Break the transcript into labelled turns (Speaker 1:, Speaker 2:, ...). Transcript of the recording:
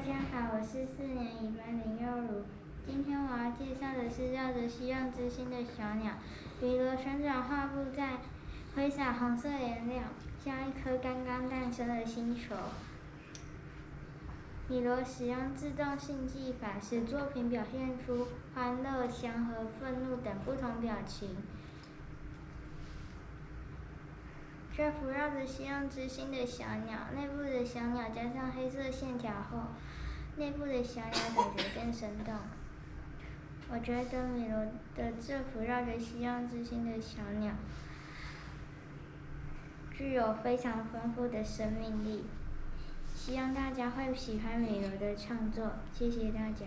Speaker 1: 家好，我是4年1班林佑如。今天我要介绍的是绕着希望之心的小鸟。米罗旋转画布在挥洒红色颜料，像一颗刚刚诞生的星球。米罗使用自动性技法，使作品表现出欢乐、祥和、愤怒等不同表情。这幅绕着希望之心的小鸟，内部的小鸟加上黑色线条后，内部的小鸟感觉更生动。我觉得米罗的这幅绕着希望之心的小鸟，具有非常丰富的生命力。希望大家会喜欢米罗的创作，谢谢大家。